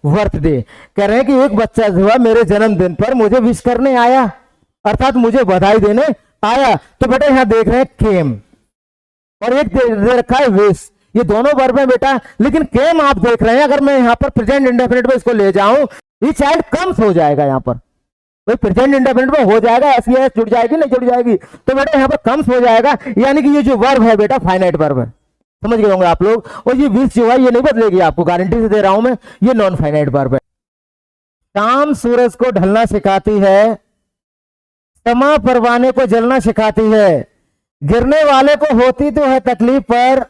Birthday. कह रहे हैं कि एक बच्चा जो है मेरे जन्मदिन पर मुझे विश करने आया, अर्थात मुझे बधाई देने आया। तो बेटा यहाँ देख रहे हैं केम, और एक दे रखा है विश। ये दोनों वर्ब है बेटा, लेकिन केम आप देख रहे हैं, अगर मैं यहाँ पर प्रेजेंट इंडेफिनिट में इसको ले जाऊं, ये चाइल्ड कम्स हो जाएगा। यहाँ पर भाई प्रेजेंट इंडेफिनिट में हो जाएगा, एस जुड़ जाएगी नहीं जुड़ जाएगी, तो बेटा यहाँ पर कम्स हो जाएगा। यानी कि ये जो वर्ब है बेटा फाइनाइट वर्ब है, समझ गए होंगे आप लोग। और ये विश जो है ये नहीं बदलेगी, आपको गारंटी से दे रहा हूं मैं, ये नॉन फाइनाइट वर्ब है। शाम सूरज को ढलना सिखाती है, समा परवाने को जलना सिखाती है, गिरने वाले को होती तो है तकलीफ पर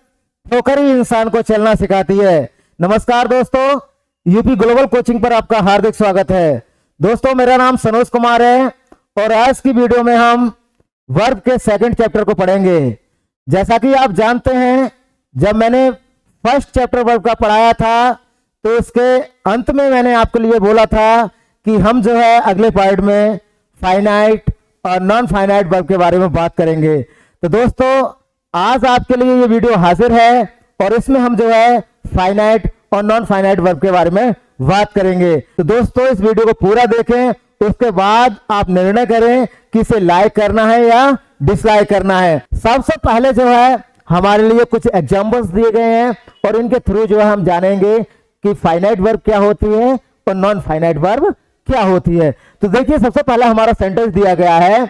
ठोकर ही इंसान को चलना सिखाती है। नमस्कार दोस्तों, यूपी ग्लोबल कोचिंग पर आपका हार्दिक स्वागत है। दोस्तों मेरा नाम सनोज कुमार है, और आज की वीडियो में हम वर्ब के सेकंड चैप्टर को पढ़ेंगे। जैसा कि आप जानते हैं, जब मैंने फर्स्ट चैप्टर वर्ब का पढ़ाया था, तो उसके अंत में मैंने आपके लिए बोला था कि हम जो है अगले पार्ट में फाइनाइट और नॉन फाइनाइट वर्ब के बारे में बात करेंगे। तो दोस्तों आज आपके लिए ये वीडियो हाजिर है, और इसमें हम जो है फाइनाइट और नॉन फाइनाइट वर्ब के बारे में बात करेंगे। तो दोस्तों इस वीडियो को पूरा देखें, उसके बाद आप निर्णय करें कि इसे लाइक करना है या डिसलाइक करना है। सबसे पहले जो है हमारे लिए कुछ एग्जांपल्स दिए गए हैं, और इनके थ्रू जो है हम जानेंगे कि फाइनाइट वर्ब क्या होती है और नॉन फाइनाइट वर्ब क्या होती है। तो देखिए सबसे पहला हमारा सेंटेंस दिया गया है,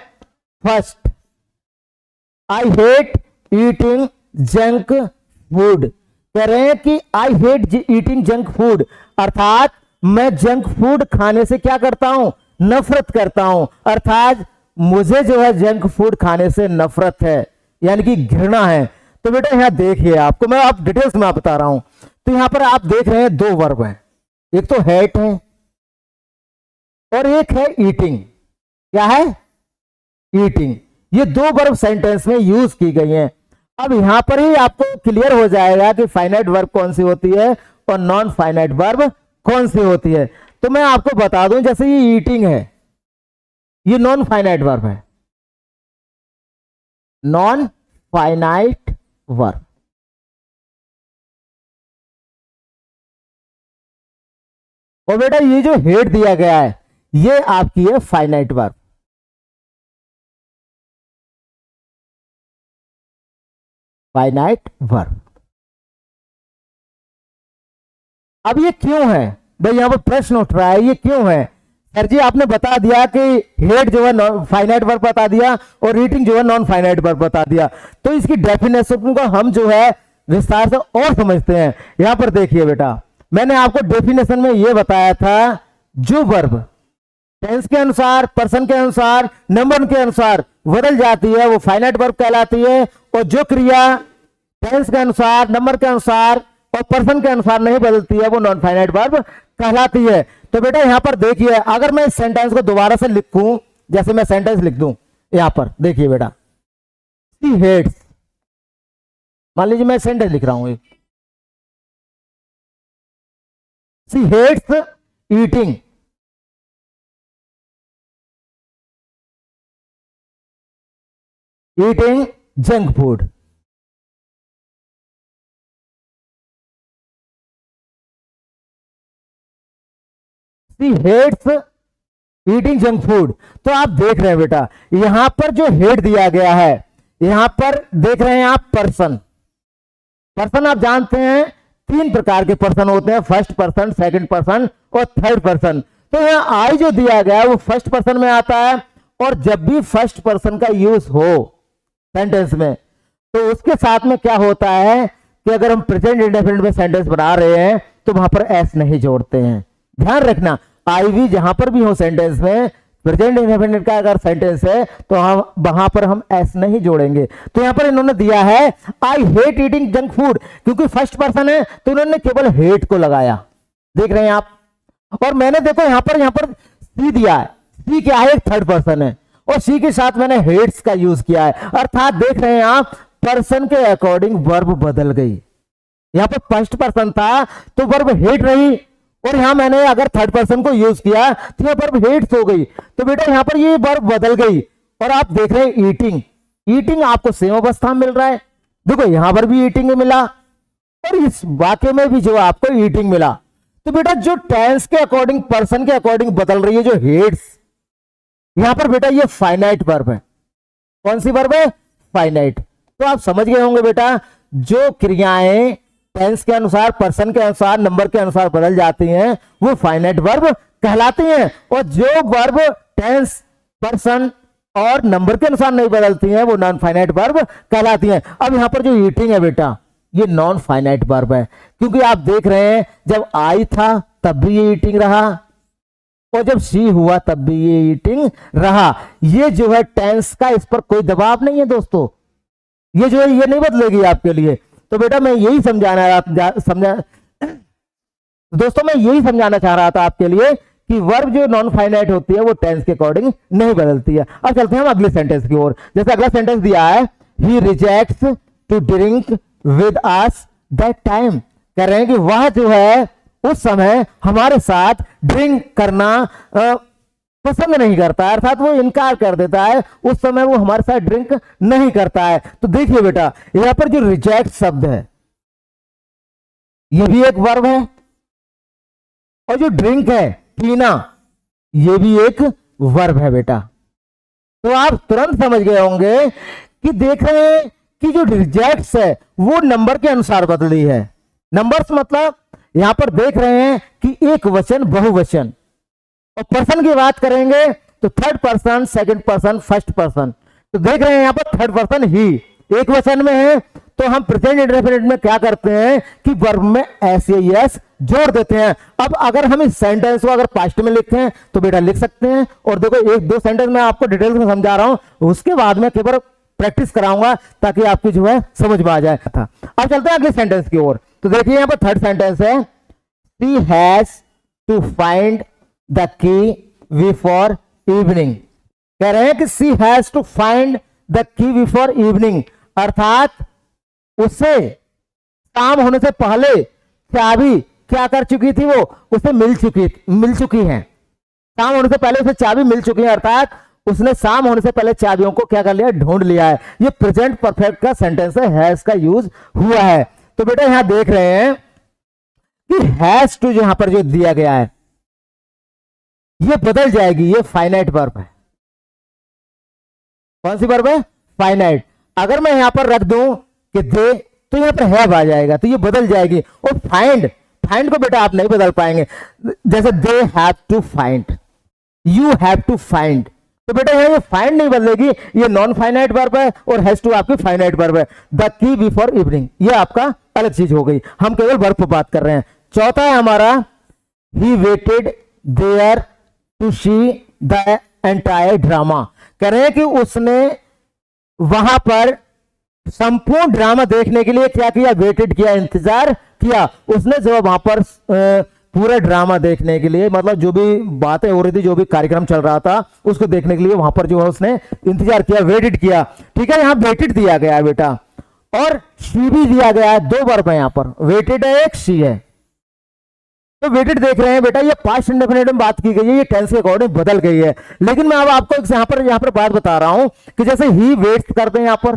first, I hate eating junk food. कह रहे हैं कि I hate eating junk food, अर्थात मैं जंक फूड खाने से क्या करता हूं, नफरत करता हूं। अर्थात मुझे जो है जंक फूड खाने से नफरत है, यानी कि घृणा है। तो बेटा यहाँ देखिए, आपको मैं आप डिटेल्स में बता रहा हूं। तो यहां पर आप देख रहे हैं दो वर्ब हैं, एक तो हेट है और एक है ईटिंग। क्या है? ईटिंग। ये दो वर्ब सेंटेंस में यूज की गई हैं। अब यहां पर ही आपको क्लियर हो जाएगा कि फाइनाइट वर्ब कौन सी होती है और नॉन फाइनाइट वर्ब कौन सी होती है। तो मैं आपको बता दूं, जैसे ये ईटिंग है, ये नॉन फाइनाइट वर्ब है, नॉन फाइनाइट वर्ब। और बेटा ये जो हेट दिया गया है, ये आपकी है फाइनाइट वर्ब। Finite verb. अब ये क्यों है भाई, यहां पर प्रश्न उठ रहा है, ये क्यों है? सर जी आपने बता दिया कि हेट जो है नॉन फाइनाइट वर्ब बता दिया और रीडिंग जो है नॉन फाइनाइट वर्ब बता दिया, तो इसकी डेफिनेशन को हम जो है विस्तार से और समझते हैं। यहां पर देखिए बेटा, मैंने आपको डेफिनेशन में यह बताया था, जो वर्ब टेंस के अनुसार, पर्सन के अनुसार, नंबर के अनुसार बदल जाती है वो फाइनाइट वर्ब कहलाती है, और जो क्रिया टेंस के अनुसार, नंबर के अनुसार और पर्सन के अनुसार नहीं बदलती है वो नॉन फाइनाइट वर्ब कहलाती है। तो बेटा यहां पर देखिए, अगर मैं इस सेंटेंस को दोबारा से लिखूं, जैसे मैं सेंटेंस लिख दूं, यहां पर देखिए बेटा, शी हेट्स, मान लीजिए मैं सेंटेंस लिख रहा हूं, she hates eating junk food. She hates eating junk food. तो आप देख रहे हैं बेटा, यहां पर जो हेट दिया गया है, यहां पर देख रहे हैं आप पर्सन। पर्सन आप जानते हैं तीन प्रकार के पर्सन होते हैं, फर्स्ट पर्सन, सेकंड पर्सन और थर्ड पर्सन। तो यहां आई जो दिया गया है वो फर्स्ट पर्सन में आता है, और जब भी फर्स्ट पर्सन का यूज हो सेंटेंस में, तो उसके साथ में क्या होता है कि अगर हम प्रेजेंट इंडेफिनिट में सेंटेंस बना रहे हैं तो वहां पर एस नहीं जोड़ते हैं। ध्यान रखना, आई वी जहां पर भी हो सेंटेंस में, प्रेजेंट इंडेफिनिट का अगर सेंटेंस है तो हम वहां पर हम एस नहीं जोड़ेंगे। तो यहां पर इन्होंने दिया है I hate eating junk food, क्योंकि फर्स्ट पर्सन है तो इन्होंने केवल हेट को लगाया। देख रहे हैं आप, और मैंने देखो यहां पर सी दिया है, सी क्या है, एक थर्ड पर्सन है, और सी के साथ मैंने हेट्स का यूज किया है। अर्थात देख रहे हैं आप, पर्सन के अकॉर्डिंग वर्ब बदल गई। यहां पर फर्स्ट पर्सन था तो वर्ब हेट रही, और यहां मैंने अगर थर्ड पर्सन को यूज किया तो यहां पर हेट्स हो गई। तो बेटा यहां पर ये वर्ब बदल गई। और आप देख रहे हैं ईटिंग, ईटिंग आपको सेम अवस्था में मिल रहा है। देखो यहां पर भी ईटिंग मिला और इस वाक्य में भी जो आपको ईटिंग मिला। तो बेटा जो टेंस के अकॉर्डिंग, पर्सन के अकॉर्डिंग बदल रही है जो हेड्स, यहां पर बेटा ये फाइनाइट वर्ब है। कौन सी वर्ब है? फाइनाइट। तो आप समझ गए होंगे बेटा, जो क्रियाएं टेंस के अनुसार, पर्सन के अनुसार, नंबर के अनुसार बदल जाती हैं वो फाइनाइट वर्ब कहलाती हैं, और जो वर्ब टेंस, पर्सन और नंबर के अनुसार नहीं बदलती हैं वो नॉन फाइनाइट वर्ब कहलाती हैं। अब यहां पर जो ईटिंग है बेटा, ये नॉन फाइनाइट वर्ब है, क्योंकि आप देख रहे हैं जब आई था तब भी ये ईटिंग रहा, और जब सी हुआ तब भी ये ईटिंग रहा। ये जो है टेंस का, इस पर कोई दबाव नहीं है दोस्तों, ये जो है ये नहीं बदलेगी आपके लिए। तो बेटा मैं यही दोस्तों मैं यही समझाना चाह रहा था आपके लिए कि वर्ब जो नॉन फाइनाइट होती है वो टेंस के अकॉर्डिंग नहीं बदलती है। अब चलते हैं हम अगले सेंटेंस की ओर। जैसे अगला सेंटेंस दिया है, he rejects to drink with us that time. कह रहे हैं कि वह जो है उस समय हमारे साथ ड्रिंक करना पसंद नहीं करता है, अर्थात वो इनकार कर देता है, उस समय वो हमारे साथ ड्रिंक नहीं करता है। तो देखिए बेटा, यहां पर जो रिजेक्ट शब्द है ये भी एक वर्ब है, और जो ड्रिंक है, पीना, ये भी एक वर्ब है बेटा। तो आप तुरंत समझ गए होंगे कि देख रहे हैं कि जो रिजेक्ट्स है वो नंबर के अनुसार बदली है। नंबर्स मतलब यहां पर देख रहे हैं कि एक वचन, बहुवचन, और पर्सन की बात करेंगे तो third person, second person, first person. तो देख रहे हैं यहां पर थर्ड पर्सन ही एक वचन में है, तो हम प्रेजेंट इंडेफिनिट में क्या करते हैं कि वर्ब में एस या एस जोड़ देते हैं। अब अगर हम इस सेंटेंस को अगर पास्ट में लिखें तो बेटा लिख सकते हैं, और देखो एक दो सेंटेंस में आपको डिटेल्स में समझा रहा हूं, उसके बाद में केवल प्रैक्टिस कराऊंगा ताकि आपकी जो है समझ में आ जाए था। अब चलते हैं अगले सेंटेंस की ओर। तो देखिए यहां पर थर्ड सेंटेंस है, she has to find the key before evening. कह रहे हैं कि she has to find the key before evening, अर्थात उसे शाम होने से पहले चाबी क्या कर चुकी थी, वो उसे मिल चुकी है। शाम होने से पहले उसे चाबी मिल चुकी है, अर्थात उसने शाम होने से पहले चाबियों को क्या कर लिया, ढूंढ लिया है। ये प्रेजेंट परफेक्ट का सेंटेंस है, हैज का यूज हुआ है। तो बेटा यहां देख रहे हैं कि हैज टू यहां पर जो दिया गया है ये बदल जाएगी, ये फाइनाइट वर्ब है। कौन सी वर्ब है? फाइनाइट। अगर मैं यहां पर रख दूं कि दे, तो यहां पर हैव आ जाएगा, तो ये बदल जाएगी। और फाइंड को बेटा आप नहीं बदल पाएंगे, जैसे they have to find, you have to find, तो बेटा यहां ये फाइंड नहीं बदलेगी, ये नॉन फाइनाइट वर्ब है, और हैज टू आपकी फाइनाइट वर्ब है। द की बिफोर इवनिंग ये आपका अलग चीज हो गई, हम केवल वर्ब पर बात कर रहे हैं। चौथा है हमारा, he waited there to see the entire drama. कह रहे हैं कि उसने वहां पर संपूर्ण ड्रामा देखने के लिए क्या किया, वेटेड किया, इंतजार किया। उसने जो वहां पर पूरा ड्रामा देखने के लिए, मतलब जो भी बातें हो रही थी, जो भी कार्यक्रम चल रहा था, उसको देखने के लिए वहां पर जो है उसने इंतजार किया, वेटेड किया। ठीक है, यहां वेटेड दिया गया है बेटा, और सी भी दिया गया है, दो वर्ब है यहां पर, वेटेड है एक, सी है। तो वेटेड देख रहे हैं बेटा, ये पास्ट इंडेफिनिट में बात की गई है, ये टेंस के अकॉर्डिंग बदल गई है। लेकिन मैं अब आपको यहां पर बात बता रहा हूं कि जैसे ही वेट्स करते हैं, यहां पर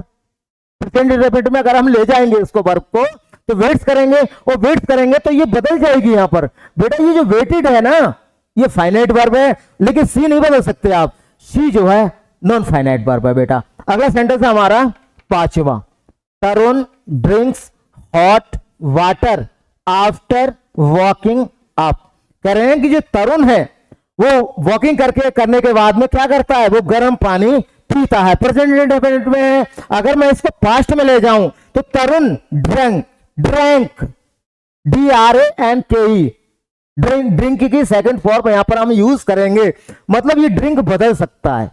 प्रेजेंट इंडेफिनिट में अगर हम ले जाएंगे इसको वर्ब को, तो वेट्स करेंगे, और वेट्स करेंगे तो ये बदल जाएगी यहां पर। बेटा ये जो वेटेड है ना, ये फाइनाइट वर्ब है, लेकिन सी नहीं बदल सकते आप, सी जो है नॉन फाइनाइट वर्ब है बेटा। अगला सेंटेंस है हमारा पांचवा, Tarun drinks hot water after walking up. कह रहे हैं कि जो तरुण है वो वॉकिंग करने के बाद में क्या करता है, वो गर्म पानी पीता है। प्रेजेंट इंडेफिनिट में है, अगर मैं इसको पास्ट में ले जाऊं तो तरुण ड्रैंक DRANKE, ड्रिंक की सेकंड फॉर्म यहां पर हम यूज करेंगे, मतलब ये ड्रिंक बदल सकता है,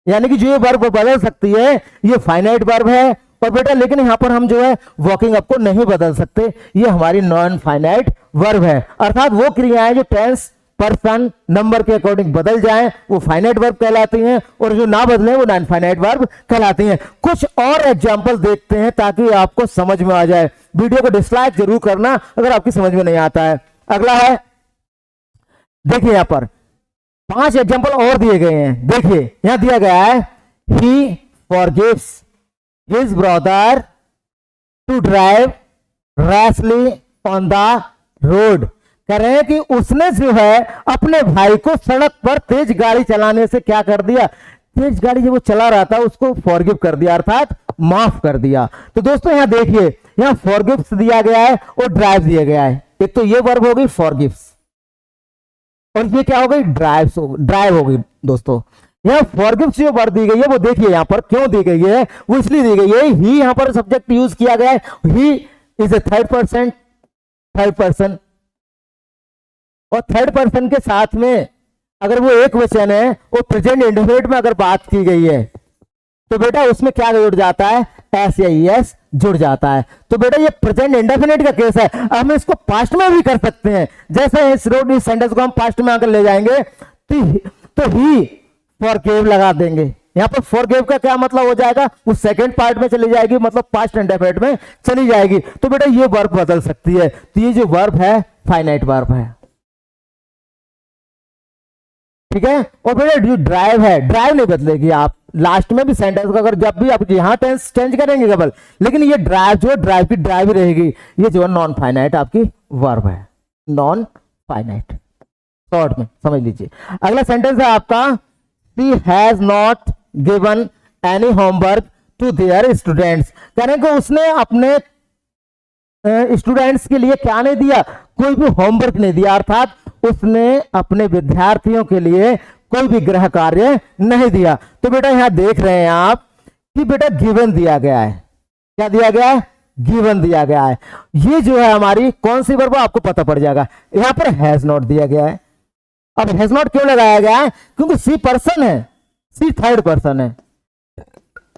यानी कि जो ये वर्ब बदल सकती है ये फाइनाइट वर्ब है। और बेटा लेकिन यहां पर हम जो है वॉकिंग अप को नहीं बदल सकते, ये हमारी नॉन फाइनाइट वर्ब है। अर्थात वो क्रियाएं जो टेंस, पर्सन, नंबर के अकॉर्डिंग बदल जाएं वो फाइनाइट वर्ब कहलाती हैं, और जो ना बदले वो नॉन फाइनाइट वर्ब कहलाती हैं। कुछ और एग्जांपल देखते हैं ताकि आपको समझ में आ जाए। वीडियो को डिसलाइक जरूर करना अगर आपकी समझ में नहीं आता है। अगला है, देखिए यहां पर 5 एग्जांपल और दिए गए हैं। देखिए यहां दिया गया है, he forgives his brother to drive rashly on the road. कह रहे हैं कि उसने जो है अपने भाई को सड़क पर तेज गाड़ी चलाने से क्या कर दिया, तेज गाड़ी जब वो चला रहा था उसको फॉरगिव कर दिया, अर्थात माफ कर दिया। तो दोस्तों यहां देखिए, यहां फॉरगिव्स दिया गया है और ड्राइव दिया गया है। एक तो ये वर्ब हो गई फॉरगिव्स और ये क्या हो गई, ड्राइव हो गई। दोस्तों यहां फॉरगिव्स जो वर्ब दी गई है वो देखिए यहां पर क्यों दी गई है, वो इसलिए दी गई है, ही यहां पर सब्जेक्ट यूज किया गया है, he is a third person और थर्ड पर्सन के साथ में अगर वो एक वचन है, वो प्रेजेंट इंडेफिनिट में अगर बात की गई है तो बेटा उसमें क्या जुड़ जाता है, एस या ईएस जुड़ जाता है। तो बेटा ये प्रेजेंट इंडेफिनिट का केस है। हम इसको पास्ट में भी कर सकते हैं, जैसे इस रोड इस सेंटेंस को हम पास्ट में आकर ले जाएंगे तो ही फॉरगिव लगा देंगे। यहां पर फॉरगिव का क्या मतलब हो जाएगा, वो सेकंड पार्ट में चली जाएगी, मतलब पास्ट इंडेफिनिट में चली जाएगी। तो बेटा ये वर्ब बदल सकती है। तो ये जो वर्ब है फाइनाइट वर्ब है, ठीक है। और बेटा जो ड्राइव है, ड्राइव नहीं बदलेगी। आप लास्ट में भी सेंटेंस का अगर जब भी आप यहां टेंस चेंज करेंगे केवल, लेकिन ये ड्राइव जो ड्राइव की ड्राइव ही रहेगी। ये जो है नॉन फाइनाइट आपकी वर्ब है, नॉन फाइनाइट, शॉर्ट में समझ लीजिए। अगला सेंटेंस है आपका, she has not given any homework to their students. कहने को उसने अपने स्टूडेंट्स के लिए क्या नहीं दिया, कोई भी होमवर्क नहीं दिया, अर्थात उसने अपने विद्यार्थियों के लिए कोई भी गृह कार्य नहीं दिया। तो बेटा यहां देख रहे हैं आप कि बेटा गिवन दिया गया है, क्या दिया गया है, गिवन दिया गया है। ये जो है हमारी कौन सी वर्ब आपको पता पड़ जाएगा। यहां पर हैज नॉट दिया गया है। अब हैज नॉट क्यों लगाया गया है, क्योंकि सी पर्सन है, सी थर्ड पर्सन है।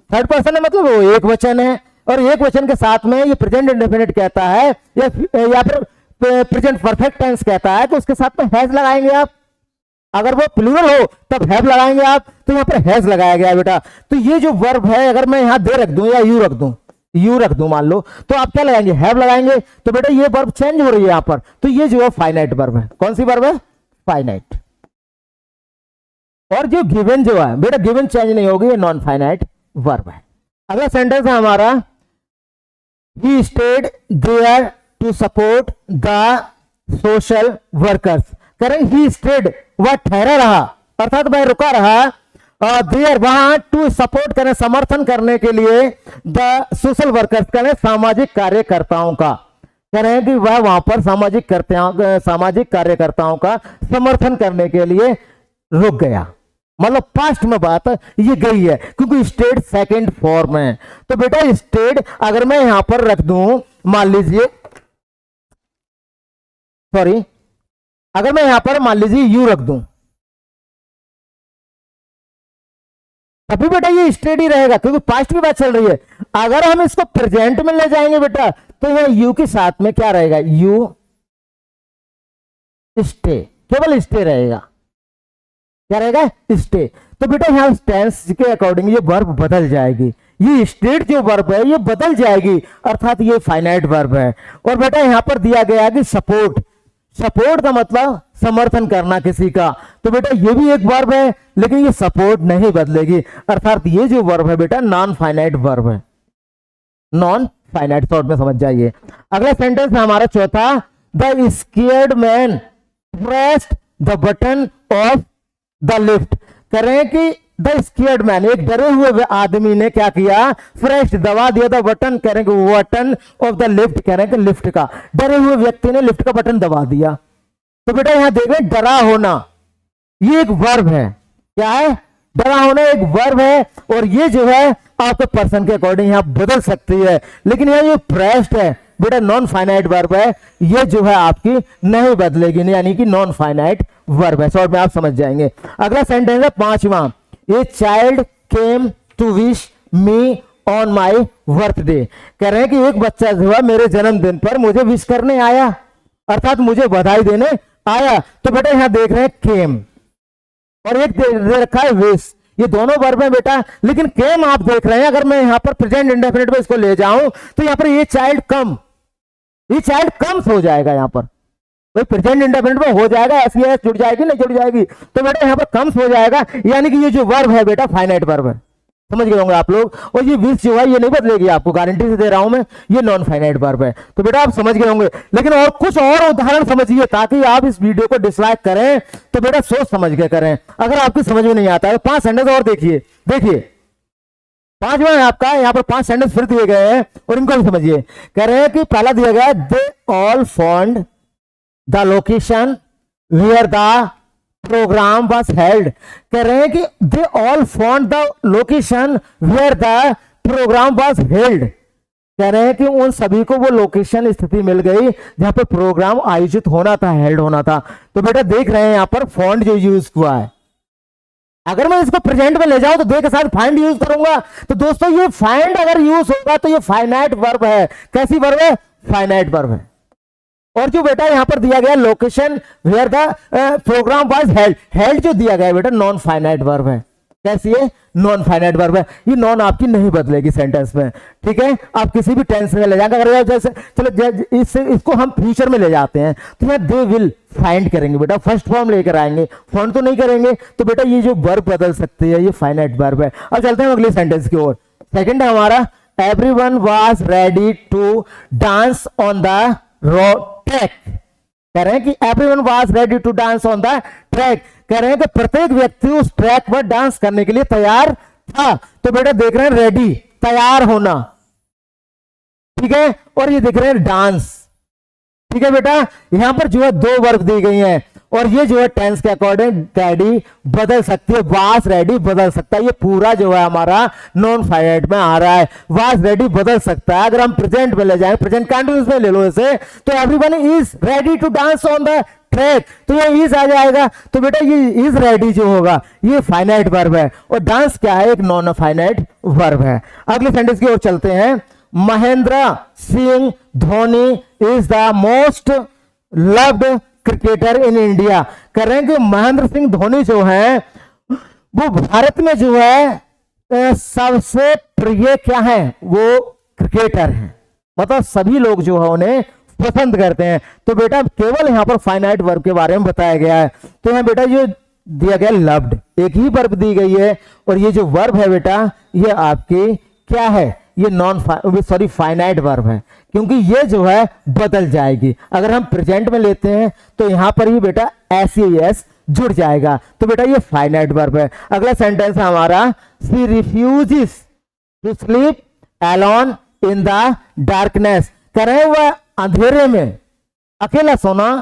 थर्ड पर्सन है मतलब वो एक वचन है, और एक वचन के साथ में ये प्रेजेंट इंडेफिनिट कहता है या फिर प्रेजेंट परफेक्ट टेंस कहता है, तो उसके साथ में हैज लगाएंगे आप। अगर वो प्लूरल हो तब हैव लगाएंगे आप, तो यहां पर हैज लगाया गया बेटा। तो ये जो वर्ब है, अगर मैं यहां दे रख दूं या यू रख दूं मान लो, तो आप क्या लगाएंगे, हैव लगाएंगे। तो बेटा ये वर्ब चेंज हो रही है यहां पर, तो ये जो है फाइनाइट वर्ब है। कौन सी वर्ब है, फाइनाइट। और जो गिवन जो है बेटा, गिवन चेंज नहीं होगी, ये नॉन फाइनाइट वर्ब है। अगला सेंटेंस है हमारा, he stayed there to support the social workers. करेंगे ही स्टेड, वह ठहरा रहा, अर्थात वह रुका रहा, देयर वहां, टू सपोर्ट करें समर्थन करने के लिए, द सोशल वर्कर्स करें सामाजिक कार्यकर्ताओं का। कह रहे हैं कि वह वहां पर सामाजिक कार्यकर्ताओं का समर्थन करने के लिए रुक गया, मतलब पास्ट में बात ये गई है, क्योंकि स्टेड सेकंड फॉर्म है। तो बेटा स्टेड अगर मैं यहां पर रख दूं, मान लीजिए, सॉरी, अगर मैं यहां पर मान लीजिए यू रख दूं, तभी बेटा ये स्टेड ही रहेगा, क्योंकि पास्ट की बात चल रही है। अगर हम इसको प्रेजेंट में ले जाएंगे बेटा, तो यहां यू के साथ में क्या रहेगा, यू स्टे, केवल स्टे रहेगा। क्या रहेगा, स्टे। तो बेटा यहां टेंस के अकॉर्डिंग ये वर्ब बदल जाएगी, ये स्टेट जो वर्ब है ये बदल जाएगी, अर्थात ये फाइनाइट वर्ब है। और बेटा यहां पर दिया गया है कि सपोर्ट का मतलब समर्थन करना किसी का। तो बेटा ये भी एक वर्ब है, लेकिन ये सपोर्ट नहीं बदलेगी, अर्थात ये जो वर्ब है बेटा नॉन फाइनाइट वर्ब है, नॉन फाइनाइट, शॉर्ट में समझ जाइए। अगला सेंटेंस है हमारा चौथा, the scared man pressed the button of the lift. कह रहे हैं कि द स्केर्ड मैन, एक डरे हुए आदमी ने क्या किया, प्रेस्ड दबा दिया था बटन, कह रहे हैं बटन ऑफ द लिफ्ट, कह रहे हैं कि लिफ्ट का, डरे हुए व्यक्ति ने लिफ्ट का बटन दबा दिया। तो बेटा यहां देख रहे डरा होना, ये एक वर्ब है। क्या है, डरा होना एक वर्ब है, और ये जो है आपके पर्सन के अकॉर्डिंग यहां बदल सकती है, लेकिन यहां जो प्रेस्ड है बेटा नॉन फाइनाइट वर्ब है, ये जो है आपकी नहीं बदलेगी, यानी कि नॉन फाइनाइट वर्ब है। शॉर्ट में आप समझ जाएंगे। अगला सेंटेंस है पांचवा, a child came to wish me on my birthday. कह रहे हैं कि एक बच्चा जो है मेरे जन्मदिन पर मुझे विश करने आया, अर्थात मुझे बधाई देने आया। तो बेटा यहां देख रहे हैं केम, और एक दे रखा है विश, ये दोनों वर्ब है बेटा, लेकिन केम आप देख रहे हैं, अगर मैं यहां पर प्रेजेंट इंडेफिनिट में इसको ले जाऊं तो यहां पर ये चाइल्ड कम, ये चाइल्ड कम्स हो जाएगा, यहां पर भाई प्रेजेंट इंडेफिनिट में हो जाएगा, ऐसी है जुड़ जाएगी नहीं जुड़ जाएगी, तो बेटा यहां पर कम्स हो जाएगा, यानी कि ये जो वर्ब है बेटा फाइनाइट वर्ब है, समझ गए होंगे आप लोग। और ये विश जो है ये नहीं बदलेगी, आपको गारंटी से दे रहा हूं मैं, ये नॉन फाइनाइट वर्ब है। तो बेटा आप समझ गए होंगे, लेकिन और कुछ और उदाहरण समझिए ताकि आप इस वीडियो को डिसलाइक करें तो बेटा सोच समझ के करें। अगर आपकी समझ में नहीं आता है तो 5 सेंटेंस और देखिए, देखिए 5वां है आपका, यहां पर 5 सेंटेंस फिर दिए गए हैं और इनको भी समझिए। कह रहे हैं कि पहला दिया गया है, they all found the location where the programme was held. कह रहे हैं कि they all found the location where the programme was held. कह रहे हैं कि उन सभी को वो लोकेशन स्थिति मिल गई जहां पर प्रोग्राम आयोजित होना था, हेल्ड होना था। तो बेटा देख रहे हैं यहां पर फाउंड जो यूज हुआ है, अगर मैं इसको प्रेजेंट में ले जाऊं तो दे के साथ फाइंड यूज करूंगा। तो दोस्तों ये फाइंड अगर यूज होगा तो ये फाइनाइट वर्ब है। कैसी वर्ब है? फाइनाइट वर्ब है। और जो बेटा यहां पर दिया गया location where the programme was held, held जो दिया गया बेटा नॉन फाइनाइट वर्ब है। कैसी है? नॉन फाइनाइट वर्ब है। ये नॉन आपकी नहीं बदलेगी सेंटेंस में, ठीक है। आप किसी भी टेंस में ले जाएंगे, अगर जैसे चलो इसको हम फ्यूचर में ले जाते हैं तो यहाँ दे विल फाइंड करेंगे बेटा, फर्स्ट फॉर्म लेकर आएंगे, फाउंड तो नहीं करेंगे। तो बेटा ये जो वर्ब बदल सकती है ये फाइनाइट वर्ब है। अब चलते हैं अगले सेंटेंस की ओर। सेकंड है हमारा, everyone was ready to dance on the track. कह रहे हैं कि everyone was ready to dance on the track. कह रहे हैं कि प्रत्येक व्यक्ति उस ट्रैक पर डांस करने के लिए तैयार था। तो बेटा देख रहे हैं रेडी, तैयार होना, ठीक है। और ये देख रहे हैं डांस, ठीक है बेटा। यहां पर जो है 2 वर्ब दी गई हैं और ये जो है टेंस के अकॉर्डिंग रेडी बदल सकती है, वाज रेडी बदल सकता है। ये पूरा जो है हमारा नॉन फाइनाइट में आ रहा है, वाज रेडी बदल सकता है। अगर हम प्रेजेंट में ले जाएं, प्रेजेंट कंटिन्यूअस में ले लो इसे, तो everyone is ready to dance on the track, तो ये इज आ जाएगा। तो बेटा ये इज रेडी जो होगा ये फाइनाइट वर्ब है और डांस क्या है? एक नॉन फाइनाइट वर्ब है। अगले सेंटेंस की ओर चलते हैं। Mahendra Singh Dhoni is the most loved cricketer in India. कह रहे हैं कि महेंद्र सिंह धोनी जो है वो भारत में जो है सबसे प्रिय क्या है? वो क्रिकेटर हैं, मतलब सभी लोग जो है उन्हें पसंद करते हैं। तो बेटा केवल यहां पर फाइनाइट वर्ब के बारे में बताया गया है। तो यहां बेटा जो दिया गया लव्ड, एक ही वर्ब दी गई है और ये जो वर्ब है बेटा ये आपकी क्या है? ये फाइनाइट वर्ब है, क्योंकि ये जो है बदल जाएगी। अगर हम प्रेजेंट में लेते हैं तो यहां पर ही बेटा एस जुड़ जाएगा। तो बेटा ये फाइनाइट वर्ब है। अगला सेंटेंस है हमारा, she refuses to sleep alone in the darkness. कह रहे हैं वह अंधेरे में अकेला सोना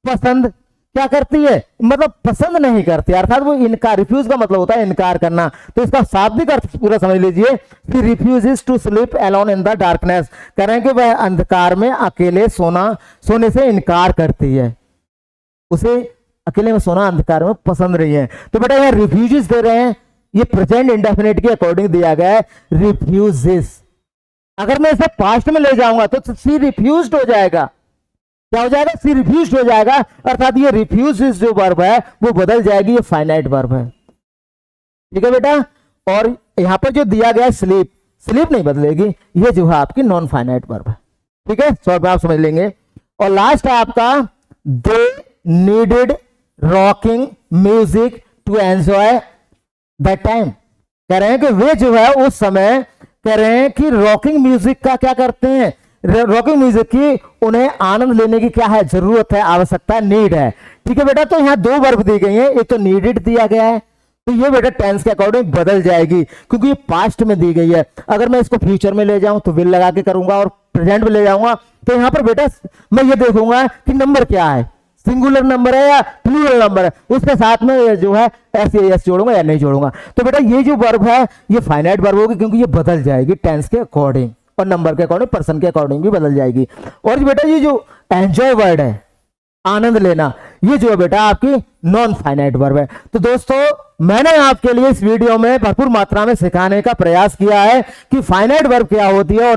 पसंद क्या करती है? मतलब पसंद नहीं करती, अर्थात वो इनकार, रिफ्यूज का मतलब होता है इनकार करना। तो इसका शाब्दिक अर्थ पूरा समझ लीजिए, she refuses to sleep alone in the darkness. कह रहे हैं कि वह अंधकार में अकेले सोने से इनकार करती है, उसे अकेले में सोना अंधकार में पसंद नहीं है। तो बेटा यहाँ रिफ्यूजेस दे रहे हैं, ये प्रेजेंट इंडेफिनिट के अकॉर्डिंग दिया गया है रिफ्यूजेस। अगर मैं इसे पास्ट में ले जाऊंगा तो सी रिफ्यूज्ड हो जाएगा। क्या हो जाएगा? सी रिफ्यूज्ड हो जाएगा, अर्थात ये रिफ्यूज जो वर्ब है वो बदल जाएगी, ये फाइनाइट वर्ब है, ठीक है बेटा। और यहां पर जो दिया गया स्लीप, स्लीप नहीं बदलेगी, ये जो है आपकी नॉन फाइनाइट वर्ब है, ठीक है। सॉल्व में आप समझ लेंगे। और लास्ट है आपका, they needed rocking music to enjoy that time. कह रहे हैं कि वे जो है उस समय, कह रहे हैं कि रॉकिंग म्यूजिक का क्या करते हैं? रॉकिंग म्यूजिक की उन्हें आनंद लेने की क्या है? जरूरत है, आवश्यकता है, नीड है, ठीक है बेटा। तो यहाँ 2 वर्ब दी गई हैं, एक तो नीडेड दिया गया है, तो ये बेटा टेंस के अकॉर्डिंग बदल जाएगी क्योंकि ये पास्ट में दी गई है। अगर मैं इसको फ्यूचर में ले जाऊं तो विल लगा के करूंगा और प्रेजेंट में ले जाऊंगा तो यहां पर बेटा मैं ये देखूंगा कि नंबर क्या है, सिंगुलर नंबर है या प्लूरल नंबर है, उसके साथ में जो है एस जोड़ूंगा या नहीं जोड़ूंगा। तो बेटा ये जो वर्ब है ये फाइनाइट वर्ब होगी क्योंकि ये बदल जाएगी टेंस के अकॉर्डिंग और नंबर के अकॉर्डिंग, पर्सन के अकॉर्डिंग भी बदल जाएगी। और बेटा ये जो एंजॉय वर्ड है, आनंद लेना, ये जो है बेटा आपकी नॉन फाइनाइट वर्ब है। तो दोस्तों मैंने आपके लिए इस वीडियो में भरपूर मात्रा में सिखाने का प्रयास किया है कि फाइनाइट वर्ब क्या होती है और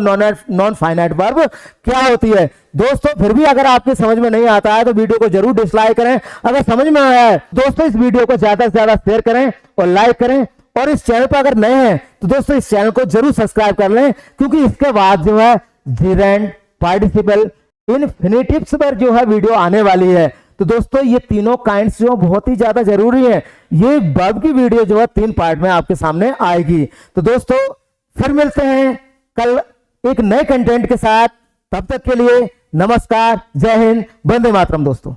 नॉन फाइनाइट वर्ब क्या होती है। दोस्तों फिर भी अगर आपके समझ में नहीं आता है तो वीडियो को जरूर डिसलाइक करें, अगर समझ में आया है दोस्तों इस वीडियो को ज्यादा से ज्यादा शेयर करें और लाइक करें। और इस चैनल पर अगर नए हैं तो दोस्तों इस चैनल को जरूर सब्सक्राइब कर लें क्योंकि इसके बाद जो है जेरेंड, पार्टिसिपल, इन्फिनेटिव्स पर जो है वीडियो आने वाली है। तो दोस्तों ये तीनों काइंड्स जो बहुत ही ज्यादा जरूरी है। ये वर्ब की वीडियो जो है 3 पार्ट में आपके सामने आएगी। तो दोस्तों फिर मिलते हैं कल एक नए कंटेंट के साथ। तब तक के लिए नमस्कार, जय हिंद, वंदे मातरम दोस्तों।